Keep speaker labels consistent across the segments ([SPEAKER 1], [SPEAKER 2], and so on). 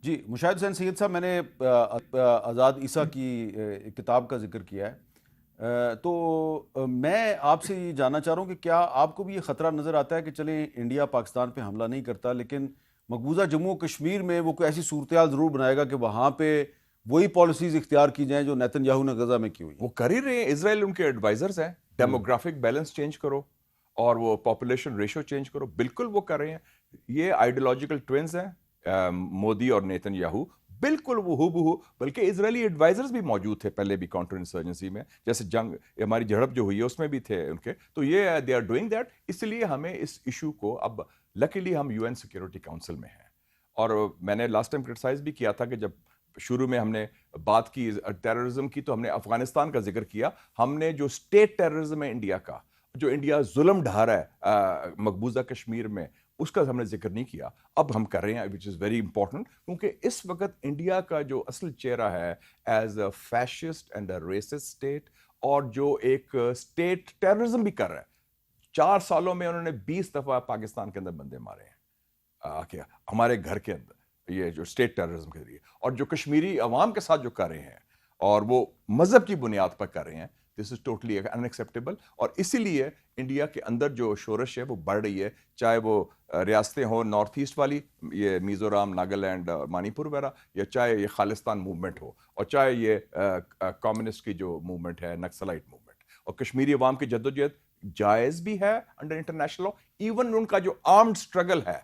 [SPEAKER 1] جی مشاہد حسین سید صاحب، میں نے آزاد عیسیٰ کی کتاب کا ذکر کیا ہے، تو میں آپ سے یہ جاننا چاہ رہا ہوں کہ کیا آپ کو بھی یہ خطرہ نظر آتا ہے کہ چلیں انڈیا پاکستان پہ حملہ نہیں کرتا، لیکن مقبوضہ جموں و کشمیر میں وہ کوئی ایسی صورتحال ضرور بنائے گا کہ وہاں پہ وہی پالیسیز اختیار کی جائیں جو نیتن یاہو نے غزہ میں کی ہوئی ہیں؟
[SPEAKER 2] وہ کر ہی رہے ہیں. اسرائیل ان کے ایڈوائزرز ہیں. ڈیموگرافک بیلنس چینج کرو اور وہ پاپولیشن ریشو چینج کرو. بالکل وہ کر رہے ہیں. یہ آئیڈیولوجیکل ٹوینز ہیں مودی اور نیتن یاہو. بالکل وہ ہو بہو. بلکہ اسرائیلی ایڈوائزرز بھی موجود تھے پہلے بھی کاؤنٹر انسرجنسی میں، جیسے جنگ ہماری جھڑپ جو ہوئی ہے اس میں بھی تھے ان کے. تو یہ دے آر ڈوئنگ دیٹ. اس لیے ہمیں اس ایشو کو اب لکیلی ہم UN سیکورٹی کاؤنسل میں ہیں. اور میں نے لاسٹ ٹائم کرٹیسائز بھی کیا تھا کہ جب شروع میں ہم نے بات کی ٹیررزم کی تو ہم نے افغانستان کا ذکر کیا. ہم نے جو اسٹیٹ ٹیررزم ہے انڈیا کا، جو انڈیا ظلم ڈھا رہا ہے مقبوضہ کشمیر میں، اس کا ہم نے ذکر نہیں کیا. اب ہم کر رہے ہیں وچ از ویری امپورٹنٹ، کیونکہ اس وقت انڈیا کا جو اصل چہرہ ہے as a fascist and a racist state, اور جو ایک اسٹیٹ ٹیررزم بھی کر رہا ہے. 4 سالوں میں انہوں نے 20 دفعہ پاکستان کے اندر بندے مارے ہیں ہمارے گھر کے اندر، یہ جو اسٹیٹ ٹیررزم کے ذریعے. اور جو کشمیری عوام کے ساتھ جو کر رہے ہیں اور وہ مذہب کی بنیاد پر کر رہے ہیں، دس از ٹوٹلی ان ایکسیپٹیبل. اور اسی لیے انڈیا کے اندر جو شورش ہے وہ بڑھ رہی ہے، چاہے وہ ریاستیں ہوں نارتھ ایسٹ والی، یہ میزورام، ناگالینڈ، منی پور وغیرہ، یا چاہے یہ خالستان موومنٹ ہو، اور چاہے یہ کمیونسٹ کی جو موومنٹ ہے، نکسلائٹ موومنٹ. اور کشمیری عوام کی جدوجہد جائز بھی ہے under international law. Even in کا جو آرمڈ اسٹرگل ہے،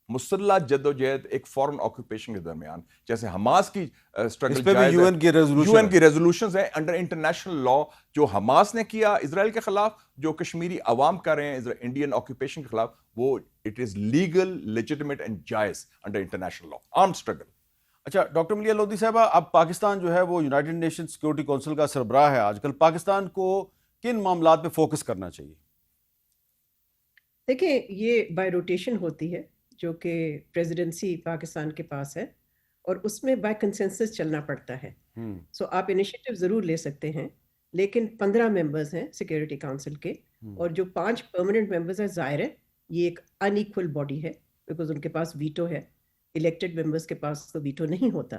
[SPEAKER 2] مسلح جدوجہد ایک فورن آکوپیشن کے درمیان، جیسے حماس کی اسٹرگل
[SPEAKER 1] اس پہ بھی
[SPEAKER 2] جائز ہے،
[SPEAKER 1] UN کی ریزولوشن
[SPEAKER 2] UN کی ریزولوشنز ہیں انڈر انٹرنیشنل لا. جو حماس نے کیا اسرائیل کے خلاف، جو کشمیری عوام کر رہے ہیں انڈین آکوپیشن کے خلاف، وہ it is legal, legitimate and جائز under international law, armed struggle.
[SPEAKER 1] اچھا ڈاکٹر ملیح لودھی صاحبہ، اب پاکستان جو ہے وہ یونائٹڈ نیشن سیکورٹی کونسل کا سربراہ ہے. آج کل پاکستان کو کن معاملات پہ فوکس کرنا چاہیے؟
[SPEAKER 3] دیکھیں، یہ بائی روٹیشن ہوتی ہے جو کہ پریزیڈنسی پاکستان کے پاس ہے، اور اس میں بائی کنسنسس چلنا پڑتا ہے. سو آپ انیشیٹو ضرور لے سکتے ہیں، لیکن 15 ممبرز ہیں سیکورٹی کاؤنسل کے، اور جو 5 پرماننٹ ممبرز ہیں، ظاہر ہے یہ ایک ان ایکول باڈی ہے، بیکاز ان کے پاس ویٹو ہے. الیکٹڈ ممبرز کے پاس تو ویٹو نہیں ہوتا.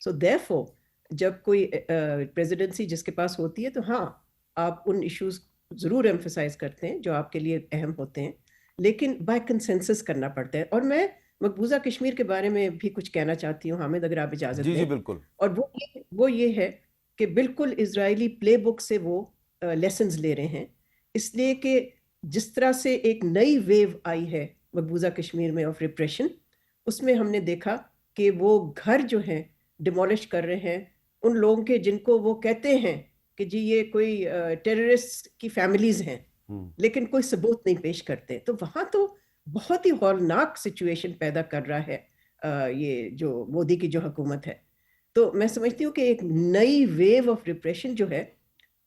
[SPEAKER 3] سو دیئرفور جب کوئی پریزیڈنسی جس کے پاس ہوتی ہے تو ہاں، آپ ان ایشوز ضرور ایمفسائز کرتے ہیں جو آپ کے لیے اہم ہوتے ہیں، لیکن بائی کنسنسس کرنا پڑتا ہے. اور میں مقبوضہ کشمیر کے بارے میں بھی کچھ کہنا چاہتی ہوں، حامد، اگر آپ اجازت
[SPEAKER 1] جی
[SPEAKER 3] دیں.
[SPEAKER 1] بالکل.
[SPEAKER 3] اور وہ یہ ہے کہ بالکل اسرائیلی پلے بک سے وہ لیسنز لے رہے ہیں، اس لیے کہ جس طرح سے ایک نئی ویو آئی ہے مقبوضہ کشمیر میں آف ریپریشن، اس میں ہم نے دیکھا کہ وہ گھر جو ہیں ڈیمولش کر رہے ہیں ان لوگوں کے جن کو وہ کہتے ہیں کہ جی یہ کوئی ٹیررسٹ کی فیملیز ہیں، لیکن کوئی ثبوت نہیں پیش کرتے. تو وہاں تو بہت ہی ہولناک سچویشن پیدا کر رہا ہے یہ جو مودی کی جو حکومت ہے. تو میں سمجھتی ہوں کہ ایک نئی ویو آف ریپریشن جو ہے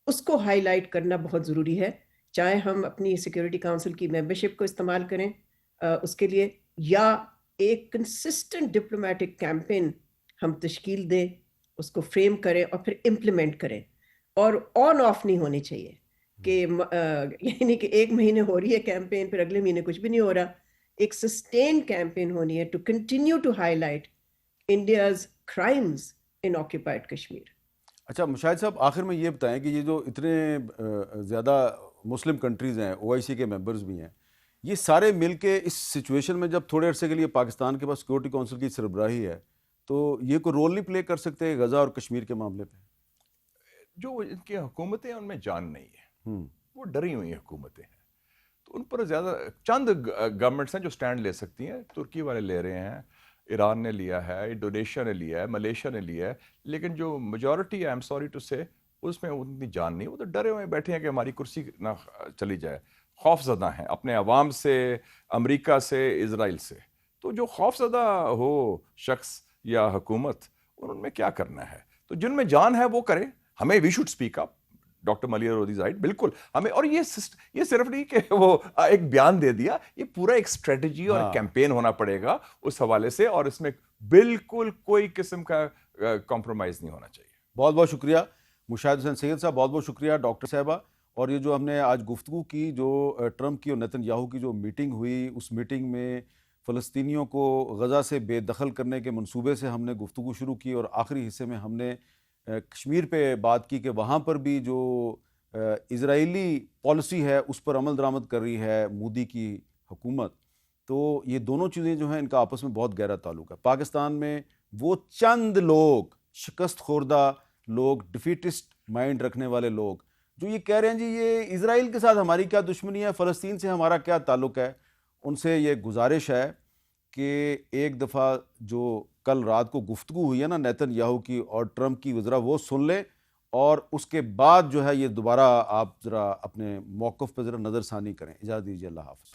[SPEAKER 3] اس کو ہائی لائٹ کرنا بہت ضروری ہے، چاہے ہم اپنی سیکورٹی کاؤنسل کی ممبرشپ کو استعمال کریں اس کے لیے، یا ایک کنسسٹنٹ ڈپلومیٹک کیمپین ہم تشکیل دیں، اس کو فریم کریں اور پھر امپلیمنٹ کریں. اور آن آف نہیں ہونی چاہیے کہ یعنی کہ ایک مہینے ہو رہی ہے کیمپین، پھر اگلے مہینے کچھ بھی نہیں ہو رہا. ایک سسٹین کیمپین ہونی ہے to continue to highlight India's crimes in occupied Kashmir.
[SPEAKER 1] اچھا مشاہد صاحب، آخر میں یہ بتائیں کہ یہ جو اتنے زیادہ مسلم کنٹریز ہیں، OIC کے ممبرز بھی ہیں، یہ سارے مل کے اس سچویشن میں جب تھوڑے عرصے کے لیے پاکستان کے پاس سیکورٹی کونسل کی سربراہی ہے، تو یہ کوئی رول نہیں پلے کر سکتے غزہ اور کشمیر کے معاملے پہ؟
[SPEAKER 2] جو ان کی حکومتیں ان میں جان نہیں ہے، وہ ڈری ہوئی حکومتیں ہیں، تو ان پر زیادہ چند گورنمنٹس ہیں جو سٹینڈ لے سکتی ہیں. ترکی والے لے رہے ہیں، ایران نے لیا ہے، انڈونیشیا نے لیا ہے، ملیشیا نے لیا ہے، لیکن جو میجورٹی ہے، آئی ایم سوری ٹو سے، اس میں اتنی جان نہیں. وہ تو ڈرے ہوئے بیٹھے ہیں کہ ہماری کرسی نہ چلی جائے. خوف زدہ ہیں اپنے عوام سے، امریکہ سے، اسرائیل سے. تو جو خوف زدہ ہو شخص یا حکومت، ان میں کیا کرنا ہے؟ تو جن میں جان ہے وہ کرے. ہمیں we should speak up. Doctor Maleeha Lodhi right, بالکل ہمیں. اور یہ صرف نہیں کہ وہ ایک بیان دے دیا، یہ پورا ایک اسٹریٹجی اور کیمپین ہونا پڑے گا اس حوالے سے، اور اس میں بالکل کوئی قسم کا کمپرومائز نہیں ہونا چاہیے.
[SPEAKER 1] بہت بہت شکریہ مشاہد حسین سید صاحب، بہت بہت شکریہ ڈاکٹر صاحبہ. اور یہ جو ہم نے آج گفتگو کی، جو ٹرمپ کی اور نیتن یاہو کی جو میٹنگ ہوئی، اس میٹنگ میں فلسطینیوں کو غزہ سے بے دخل کرنے کے منصوبے سے ہم نے گفتگو شروع کی، اور آخری حصے میں ہم نے کشمیر پہ بات کی کہ وہاں پر بھی جو اسرائیلی پالیسی ہے اس پر عمل درآمد کر رہی ہے مودی کی حکومت. تو یہ دونوں چیزیں جو ہیں ان کا آپس میں بہت گہرا تعلق ہے. پاکستان میں وہ چند لوگ، شکست خوردہ لوگ، ڈیفیٹسٹ مائنڈ رکھنے والے لوگ جو یہ کہہ رہے ہیں جی یہ اسرائیل کے ساتھ ہماری کیا دشمنی ہے، فلسطین سے ہمارا کیا تعلق ہے، ان سے یہ گزارش ہے کہ ایک دفعہ جو کل رات کو گفتگو ہوئی ہے نا نیتن یاہو کی اور ٹرمپ کی، ذرا وہ سن لیں، اور اس کے بعد جو ہے یہ دوبارہ آپ ذرا اپنے موقف پہ ذرا نظر ثانی کریں. اجازت دیجیے، اللہ حافظ.